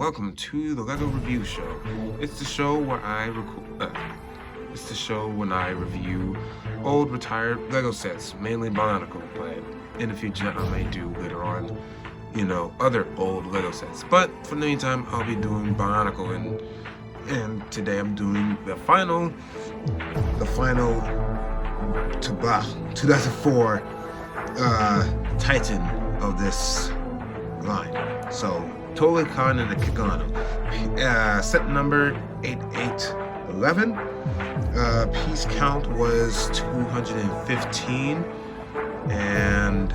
welcome to the Lego Review Show. It's the show where it's the show when I review old retired Lego sets, mainly Bionicle, but in the future I may do later on, other old Lego sets. But for the meantime, I'll be doing Bionicle, and today I'm doing the final 2004 Titan of this line. So Toa Lhikan and the Kikanalo. Set number 8811. Piece count was 215, and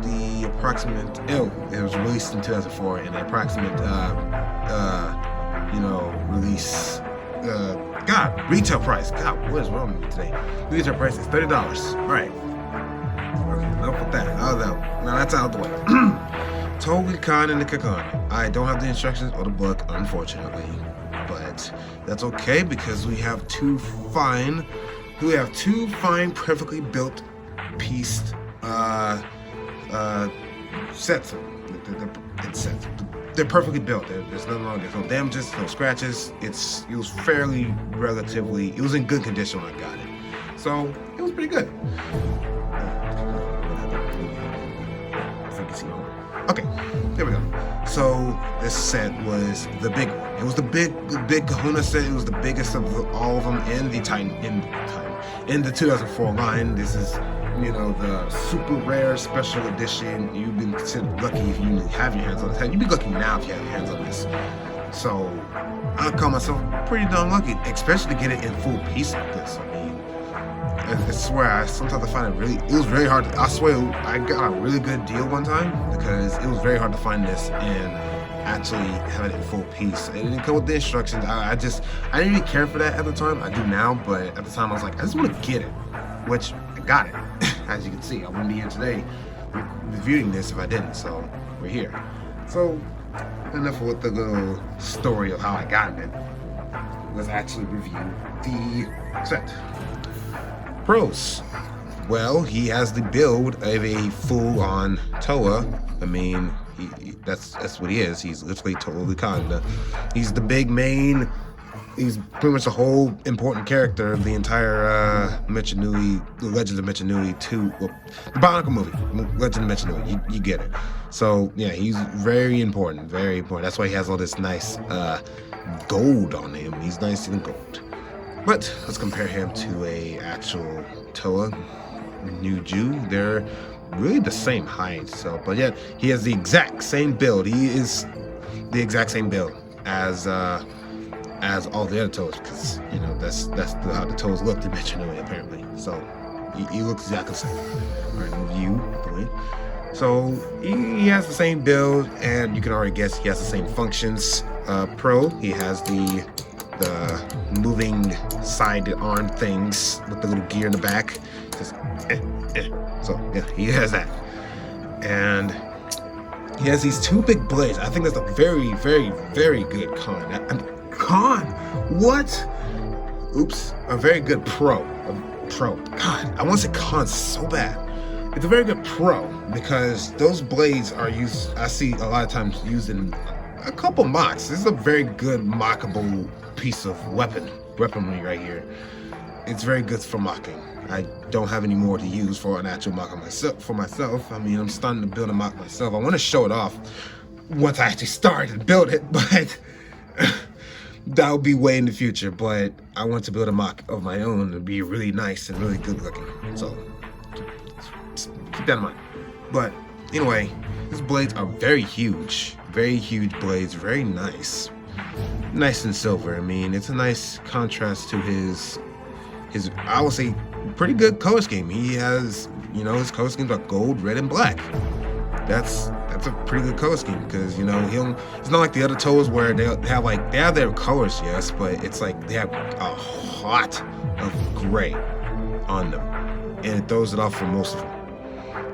the approximate it was released in 2004, and the approximate release retail price. God, what is wrong with me today? Retail price is $30. Alright. Okay, enough with that. Now that's out of the way. Toa Lhikan and the Kikanalo. I don't have the instructions or the book, unfortunately, but that's okay because we have two fine, perfectly built pieced sets. They're perfectly built. There's nothing wrong. There's no damages, no scratches. It was it was in good condition when I got it, so it was pretty good. Okay, there we go. So this set was the big one. It was the big Kahuna set. It was the biggest of all of them in the Titan in the 2004 line. This is the super rare special edition. You've been considered lucky if you have your hands on this. You'd be lucky now if you have your hands on this. So I call myself pretty darn lucky, especially to get it in full piece like this. I swear, sometimes I find it was very hard. I swear, I got a really good deal one time because it was very hard to find this and actually have it in full piece. It didn't come with the instructions. I didn't really care for that at the time. I do now, but at the time I was like, I just want to get it, which I got it. As you can see, I wouldn't be here today reviewing this if I didn't, so we're here. So, enough with the little story of how I got it. Let's actually review the set. Pros. Well, he has the build of a full-on Toa. I mean, that's what he is. He's literally Toa Lhikan. He's the big main. He's pretty much the whole important character of the entire the Legends of Mechanui 2, the Bionicle movie, Legend of Mechanui. You get it. So yeah, he's very important, very important. That's why he has all this nice gold on him. He's nice in gold. But let's compare him to a actual Toa Nuju. They're really the same height, but yet he has the exact same build. He is the exact same build as all the other Toas, because that's how the Toas looked in Mechanui apparently. So he looks exactly the same. All right, review. So he has the same build, and you can already guess he has the same functions. Pro, he has the moving side arm things with the little gear in the back. Just, So yeah, he has that, and he has these two big blades. I think that's a very, very, very good a very good pro. God, I want to say con so bad. It's a very good pro because those blades are used. I see a lot of times used in a couple mocks. This is a very good mockable piece of weaponry right here. It's very good for mocking. I don't have any more to use for an actual mock for myself. I mean, I'm starting to build a mock myself. I want to show it off once I actually start and build it, but that will be way in the future. But I want to build a mock of my own to be really nice and really good looking. So keep that in mind. But anyway, these blades are very huge blades, very nice and silver. I mean, it's a nice contrast to his I would say pretty good color scheme. He has his color schemes are gold, red, and black. That's a pretty good color scheme because it's not like the other Toas where they have their colors, yes, but it's like they have a lot of gray on them, and it throws it off for most of them.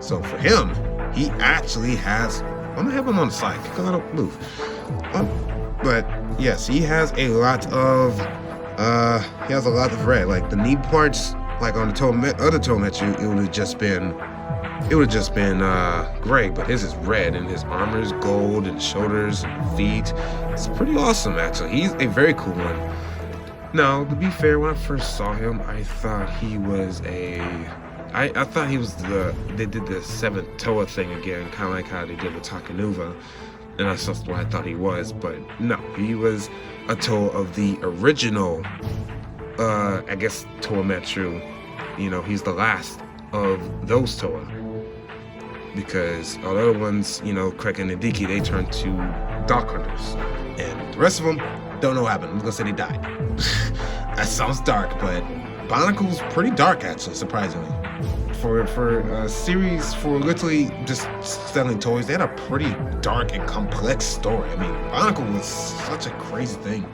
So for him, he actually has. I'm gonna have him on the side. I don't move. But yes, he has a lot of red. Like the knee parts, like on the other Toa Metru, it would have just been it would have just been gray, but his is red, and his armor is gold, and shoulders and feet. It's pretty awesome, actually. He's a very cool one. Now, to be fair, when I first saw him, I thought he was I thought he was they did the 7th Toa thing again, kind of like how they did with Takanuva, and that's just what I thought he was, but no, he was a Toa of the original, I guess, Toa Metru. You know, he's the last of those Toa, because all the other ones, you know, Kraken and Diki, they turned to Dark Hunters, and the rest of them don't know what happened. I'm gonna say they died. That sounds dark, but Bionicle's pretty dark, actually, surprisingly. For a series for literally just selling toys, they had a pretty dark and complex story. I mean, Bionicle was such a crazy thing.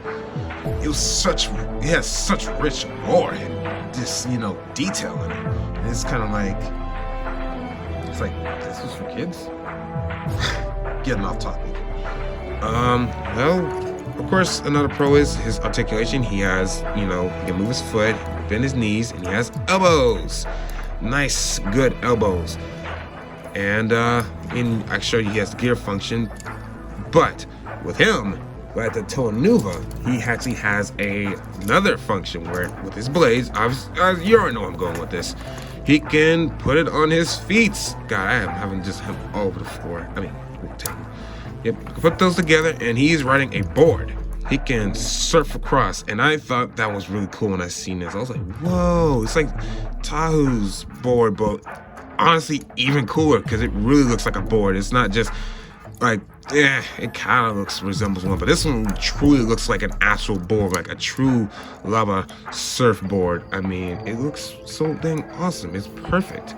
It has such rich lore and just, you know, detail in it. And it's kind of like, it's like, this is for kids? Getting off topic. Well, of course, another pro is his articulation. He has, you know, he can move his foot, bend his knees, and he has elbows. Nice, good elbows. And I showed you he has gear function. But with him, at the Toa Nuva, he actually has another function where, with his blades, you already know where I'm going with this. He can put it on his feet. God, I am having just him all over the floor. I mean, yep, put those together, and he's riding a board. He can surf across, and I thought that was really cool when I seen this. I was like, whoa, it's like Tahu's board, but honestly, even cooler, because it really looks like a board. It's not just like, it kind of resembles one, but this one truly looks like an actual board, like a true lava surfboard. I mean, it looks so dang awesome. It's perfect.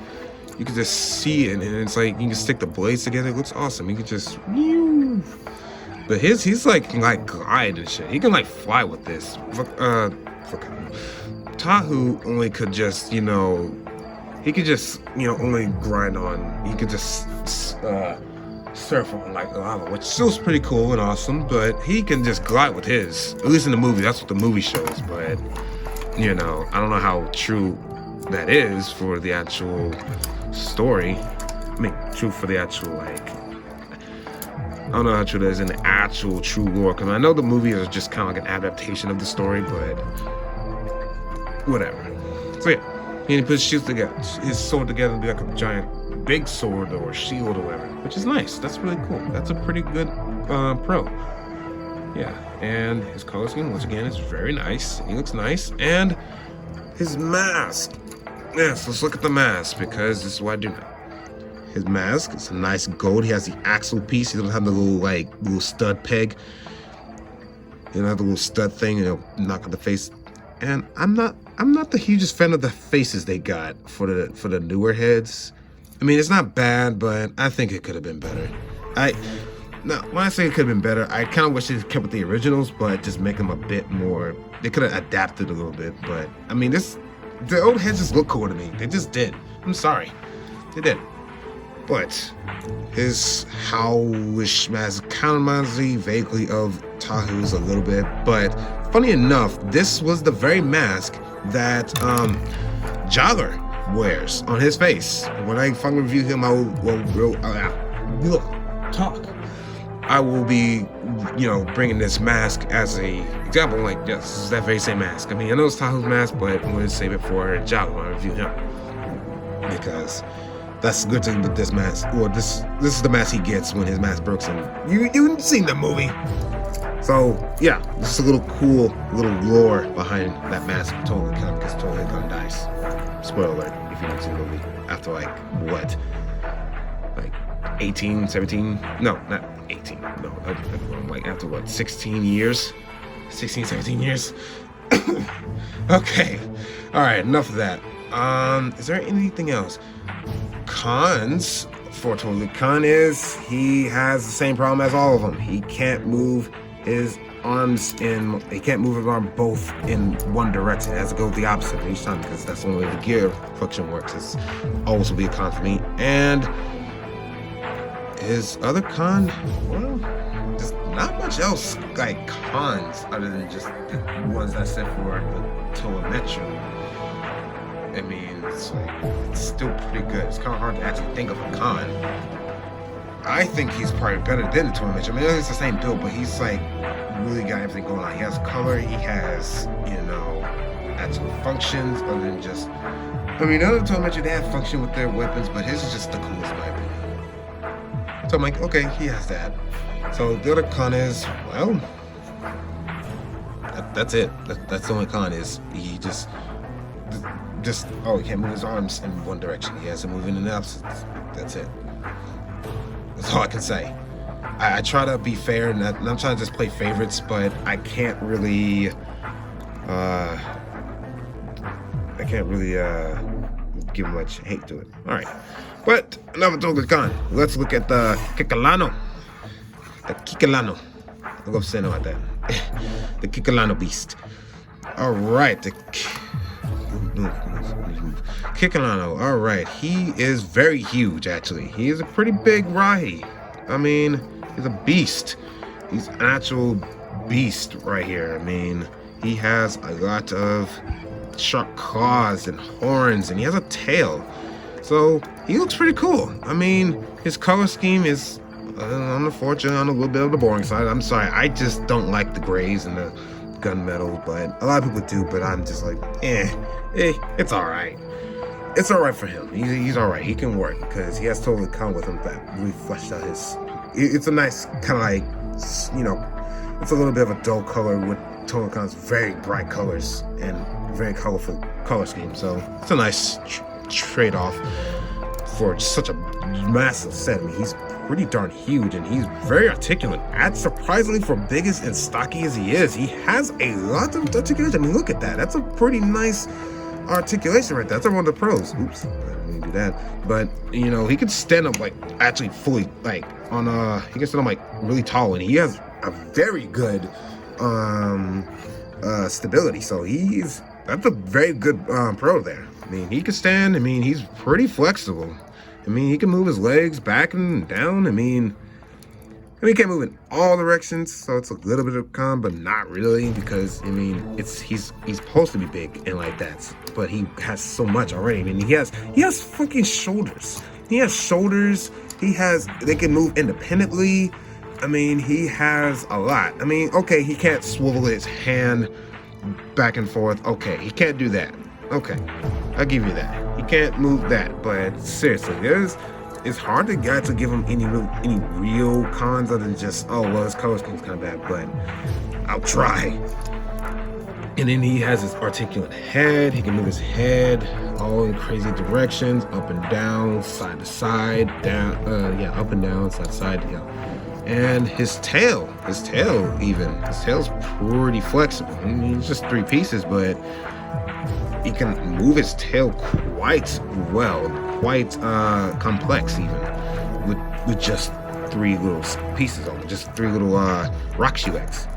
You can just see it, and it's like, you can stick the blades together. It looks awesome. You can just, but he's like glide and shit. He can like fly with this. Tahu only could just, you know, he could just, you know, only grind on. He could just surf on like lava, which still is pretty cool and awesome. But he can just glide with his. At least in the movie, that's what the movie shows. But you know, I don't know how true that is for the actual story. I mean, true for the actual like. I don't know how true that is in the actual true lore, because I know the movie is just kind of like an adaptation of the story, but whatever. So yeah, he put his sword together to be like a giant big sword or shield or whatever, which is nice. That's really cool. That's a pretty good pro. Yeah, and his color scheme, once again, is very nice. He looks nice. And his mask. Yes, let's look at the mask, because this is what I do now. His mask, it's a nice gold. He has the axle piece. He doesn't have the little stud peg. You know, the little stud thing, you know, knock on the face. And I'm not the hugest fan of the faces they got for the newer heads. I mean, it's not bad, but I think it could have been better. When I say it could have been better, I kind of wish they kept with the originals, but just make them a bit more. They could have adapted a little bit, but I mean, the old heads just look cool to me. They just did. I'm sorry, they did. But his Howish mask kind of reminds me vaguely of Tahu's a little bit. But funny enough, this was the very mask that Jogger wears on his face. When I finally review him, I will be, you know, bringing this mask as a example. Like, yes, this is that very same mask. I mean, I know it's Tahu's mask, but I'm going to save it for Jogger when I review him, because that's the good thing with this mask. Or this is the mask he gets when his mask breaks him. You've seen the movie. So yeah, this is a little cool little lore behind that mask of Toa Lhikan, because Toa Lhikan dies. Spoiler alert, if you haven't seen the movie. After like what? Like 18, 17? No, not 18. No, like after what, 16 years? 16, 17 years? Okay. Alright, enough of that. Is there anything else? Cons for Toa Lhikan is he has the same problem as all of them. He can't move his arms he can't move his arm both in one direction. It has to go the opposite each time, because that's the only way the gear function works. It's always will be a con for me. And his other con, well, there's not much else like cons other than just the ones I said for the Toa Metro. I mean, it's still pretty good. It's kind of hard to actually think of a con. I think he's probably better than the Toa Lhikan. I mean, it's the same build, but he's like really got everything going on. He has color, he has, you know, actual functions other than just. I mean, the other Toa Lhikan, they have function with their weapons, but his is just the coolest in my opinion. So I'm like, okay, he has that. So the other con is, well, that's it. That's the only con is he just oh, he can't move his arms in one direction. He has to move in and out. That's it. That's all I can say. I try to be fair, and I'm trying to just play favorites, but I can't really give much hate to it. All right, but another Toa Lhikan. Let's look at the Kikanalo. The Kikanalo. I love saying it like that. The Kikanalo beast. All right, the Kikanalo. All right, he is very huge. Actually, he is a pretty big rahi. I mean, he's a beast. He's an actual beast right here. I mean, he has a lot of sharp claws and horns, and he has a tail. So he looks pretty cool. I mean, his color scheme is unfortunately on a little bit of the boring side. I'm sorry, I just don't like the grays and the gunmetal, but a lot of people do. But I'm just like, it's all right. It's all right for him. He's all right. He can work because he has Toa Lhikan with him that really fleshed out his. It's a nice kind of like, you know, it's a little bit of a dull color with Toa Lhikan's very bright colors and very colorful color scheme. So it's a nice trade-off for such a massive set. I mean, he's pretty darn huge and he's very articulate. And surprisingly, for big and stocky as he is, he has a lot of articulation. I mean, look at that. That's a pretty nice articulation right there. That's one of the pros. Oops, I didn't do that. But you know, he can stand up like actually fully like on he can stand up like really tall, and he has a very good stability. So that's a very good pro there. I mean, he can stand. I mean, he's pretty flexible. I mean, he can move his legs back and down. I mean, he can't move in all directions, so it's a little bit of con, but not really, because I mean, he's supposed to be big and like that, but he has so much already. I mean, he has fucking shoulders. He has shoulders. They can move independently. I mean, he has a lot. I mean, okay, he can't swivel his hand back and forth. Okay, he can't do that. Okay, I'll give you that. He can't move that, but seriously, it's hard to get to give him any real cons other than just, oh, well, his color scheme's kind of bad, but I'll try. And then he has his articulate head. He can move his head all in crazy directions, up and down, side to side, down, up and down, side to side, yeah. And his tail's pretty flexible. I mean, it's just 3 pieces, but he can move his tail quite well, quite complex even, with just 3 little pieces on it, just 3 little Roxy legs.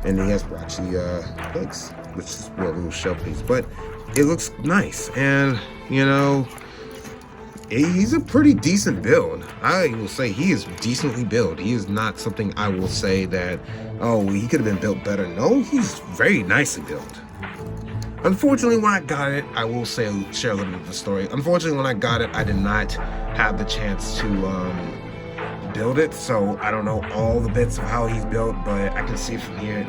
And he has Roxy legs, which is a little shell piece, but it looks nice. And you know, he's a pretty decent build. I will say he is decently built. He is not something I will say that, oh, he could have been built better. No, he's very nicely built. Unfortunately, when I got it, I will share a little bit of the story. Unfortunately, when I got it, I did not have the chance to build it, so I don't know all the bits of how he's built, but I can see from here.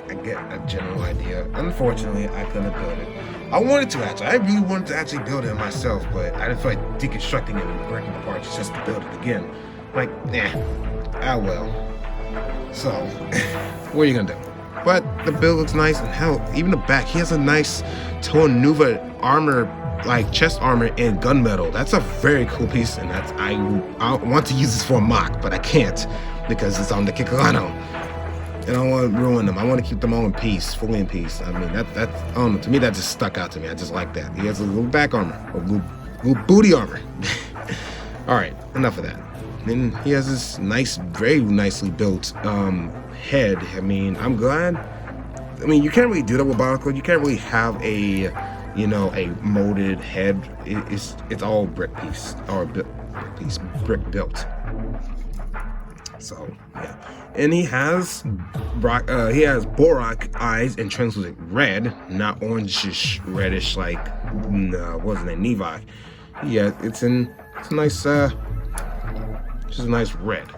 I get a general idea. Unfortunately, I couldn't build it. I wanted to actually. I really wanted to actually build it myself, but I didn't feel like deconstructing it and breaking it apart just to build it again. Like, well. So, what are you gonna do? But the build looks nice, and hell, even the back, he has a nice Toa Nuva armor, like chest armor and gunmetal. That's a very cool piece, and I want to use this for a mock, but I can't because it's on the Kikanalo, and I don't want to ruin them. I want to keep them all in peace, fully in peace. I mean, that I don't know. To me, that just stuck out to me. I just like that. He has a little back armor, a little booty armor. All right, enough of that. Then he has this nice, very nicely built head. I mean, I'm glad. I mean, you can't really do that with Bionicle. You can't really have a molded head. It's all brick piece or brick built. So yeah, And he has Borak eyes in translucent red, not orangish reddish like wasn't it Nevok? Yeah, it's a nice just a nice red.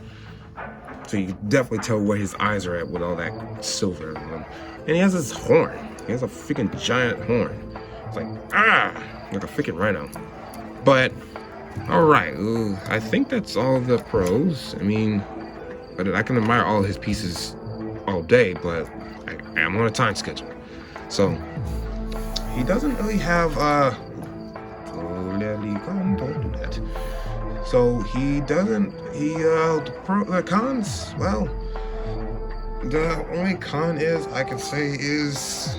So you can definitely tell where his eyes are at with all that silver in them. And he has his horn. He has a freaking giant horn. It's like like a freaking rhino. But all right, I think that's all the pros. I mean, but I can admire all of his pieces all day, but I'm on a time schedule. So he doesn't really have don't do that. So he doesn't the cons, well, the only con I can say is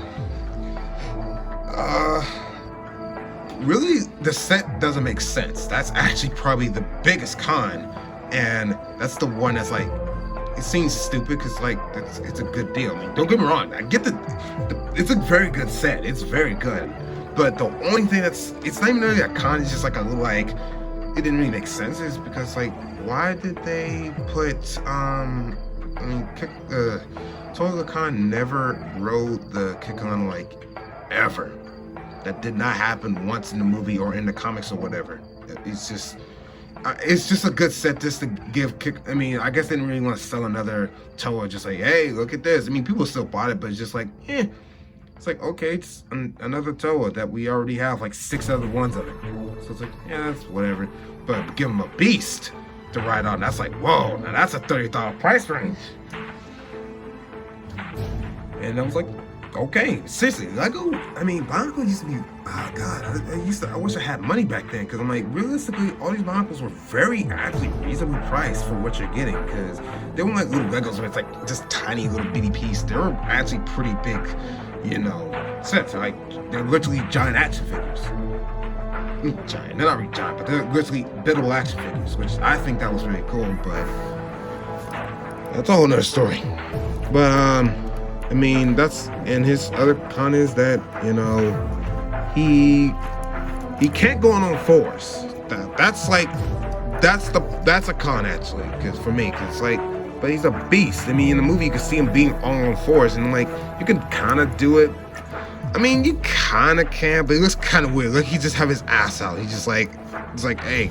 really the set doesn't make sense. That's actually probably the biggest con, and that's the one that's like, it seems stupid because like it's a good deal. I mean, don't get me wrong, I get it's a very good set, it's very good, but the only thing it's not even really a con, it's just like a little like, it didn't really make sense, is because like, why did they put Toa Lhikan never rode the Kikanalo like ever. That did not happen once in the movie or in the comics or whatever. It's just a good set just to give I mean, I guess they didn't really want to sell another Toa, just like, hey, look at this. I mean, people still bought it, but it's just like, it's like, okay, it's another Toa that we already have like 6 other ones of it. So it's like, yeah, that's whatever. But give them a beast to ride on. That's like, whoa, now that's a $30 price range. And I was like, okay, seriously, Lego. I mean, Bionicle used to be, oh god, I wish I had money back then, because I'm like, realistically, all these Bionicles were very actually reasonably priced for what you're getting, because they weren't like little Legos where it's like just tiny little bitty piece. They were actually pretty big, sets. Like, they're literally giant action figures. Giant, they're not really giant, but they're literally biddable action figures, which I think that was really cool, but that's a whole nother story. But I mean, and his other con is that, he can't go on all fours. That's a con actually, because for me, because like, but he's a beast. I mean, in the movie you can see him being all fours, and like, you can kind of do it. I mean, you kind of can, but it looks kind of weird. Like, he just have his ass out. He's just like, it's like, hey,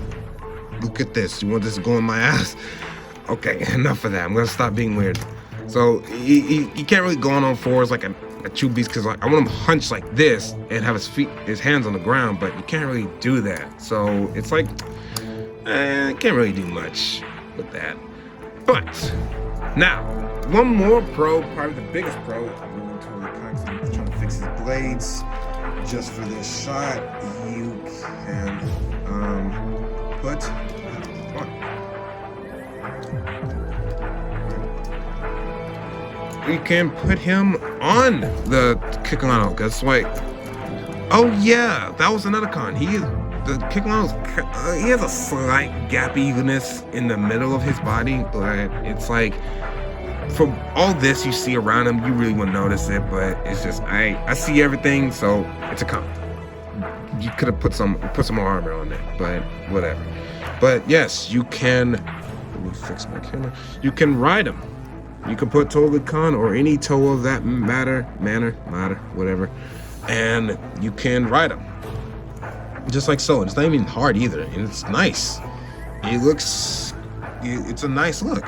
look at this. You want this to go in my ass? Okay, enough of that. I'm gonna stop being weird. So he can't really go on all fours like a true beast, because like, I want him hunched like this and have his hands on the ground, but you can't really do that. So it's like, can't really do much with that. But now, one more pro, probably the biggest pro. I'm trying to fix his blades. Just for this shot, you can put. You can put him on the Kikanalo, because like, oh yeah, that was another con. The Kikanalo's, he has a slight gappiness in the middle of his body, but it's like, from all this you see around him, you really wouldn't notice it, but it's just, I see everything, so it's a con. You could have put some more armor on that, but whatever. But yes, you can, let me fix my camera. You can ride him. You can put Toa Lhikan or any Toa of that matter, whatever, and you can ride them. Just like so. It's not even hard either, and it's nice. It's a nice look.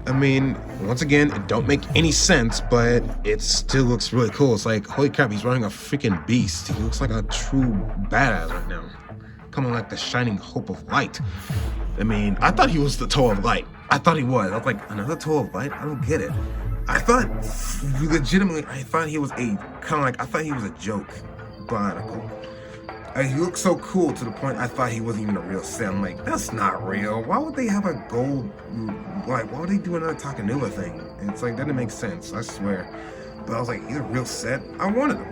I mean, once again, it don't make any sense, but it still looks really cool. It's like, holy crap, he's running a freaking beast. He looks like a true badass right now. Coming like the shining hope of light. I mean, I thought he was the Toa of Light. I thought he was. I was like, another Toa of Light? I don't get it. I thought, legitimately, I thought he was a joke Bionicle. He looked so cool to the point I thought he wasn't even a real set. I'm like, that's not real. Why would they have a gold, like, why would they do another Takanula thing? And it's like, that didn't make sense, I swear. But I was like, he's a real set. I wanted him.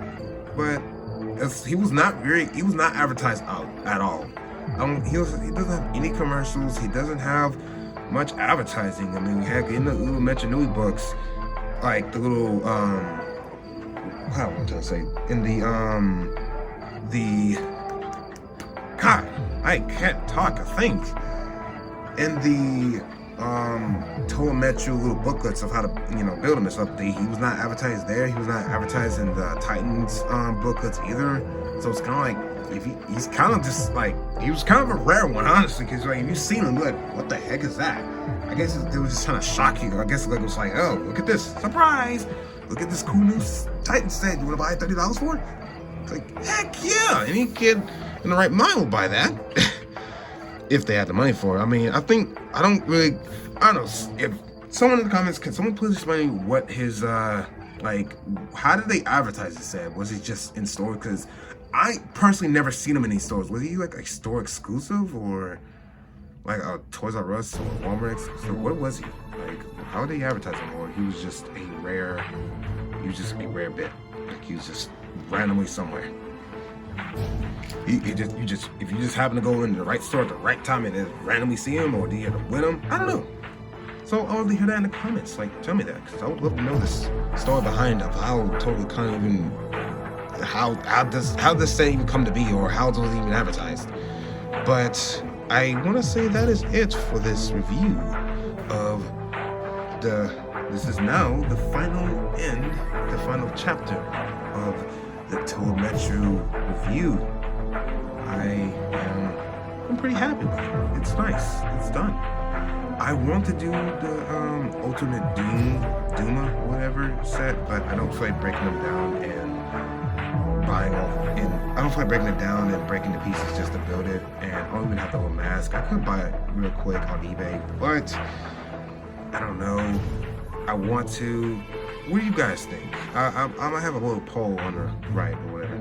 But he was not advertised out at all. He doesn't have any commercials. He doesn't have much advertising. I mean, we had in the little Metronui books, like the little how am I trying to say, in the God, I can't talk. I think in Toa Metro little booklets of how to, you know, build them and stuff. He was not advertised there. He was not advertised in the Titans booklets either. So it's kind of like, if he's kind of just like, he was kind of a rare one, honestly, because like if you've seen him, like, what the heck is that? I guess they was just trying to shock you. I guess like it was like, oh, look at this, surprise! Look at this cool new Titan set. You want to buy it $30 for it? It's like, heck yeah! Any kid in the right mind will buy that. If they had the money for it. I mean, I don't know, if someone in the comments, can someone please explain what his, like, how did they advertise this set? Was it just in store? Because I personally never seen him in these stores. Was he like a store exclusive or like a Toys R Us or Walmart exclusive? What was he? Like, how did they advertise him? Or he was just a rare bit. Like he was just randomly somewhere. If you just happen to go in the right store at the right time and then randomly see him, or do you have to win him? I don't know. So I would like to hear that in the comments. Like, tell me that, because I would love to know this story behind of how Toa Lhikan even, how this set even come to be, or how it was even advertised. But I want to say that is it for this review of this is now the final chapter of the Toa Metro review. I'm pretty happy with it. It's nice. It's done. I want to do the Ultimate Duma, whatever set, but I don't feel like breaking them down and buying all. And I don't feel like breaking it down and breaking the pieces just to build it. And I don't even have the little mask. I could buy it real quick on eBay, but I don't know. I want to. What do you guys think? I might have a little poll on the right or whatever.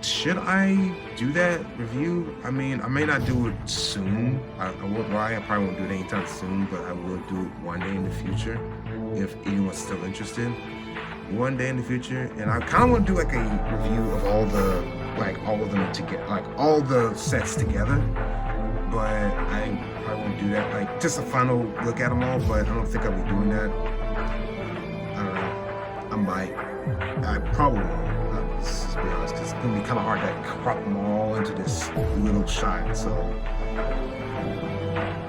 Should I do that review? I mean, I may not do it soon. I won't lie, I probably won't do it anytime soon, but I will do it one day in the future if anyone's still interested. One day in the future, and I kind of want to do like a review of all of them together, like all the sets together. But I won't do that. Like just a final look at them all. But I don't think I'll be doing that. I don't know. I might. I probably won't. Let's just be honest, because it's gonna be kind of hard to crop them all into this little shot. So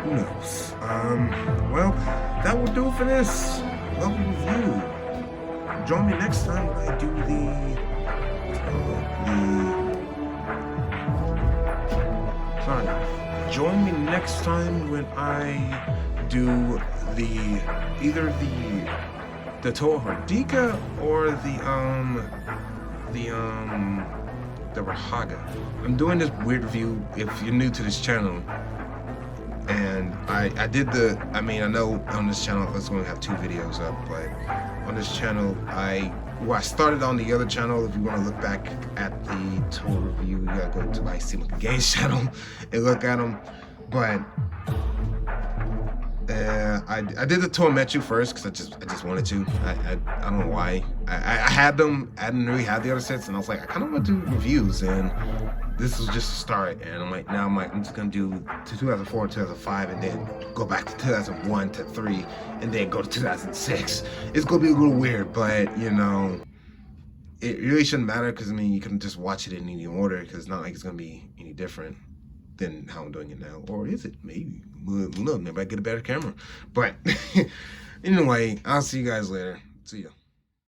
who knows? Well, that will do it for this lovely review. Join me next time when I do Join me next time when I do either the Toa Lhikan or the Rahaga. I'm doing this weird review if you're new to this channel. And I did I know on this channel it's going to have 2 videos up, but on this channel I started on the other channel. If you want to look back at the Toa review, you gotta go to my See My Games channel and look at them. But I did the Toa Metro first because I just wanted to. I don't know why. I had them. I didn't really have the other sets, and I was like, I kind of want to do reviews, and this was just a start. And I'm just gonna do 2004, 2005, and then go back to 2001 to 3, and then go to 2006. It's gonna be a little weird, but you know, it really shouldn't matter because I mean, you can just watch it in any order because it's not like it's gonna be any different than how I'm doing it now. Or is it? Maybe. Maybe I get a better camera. But anyway, I'll see you guys later. See ya.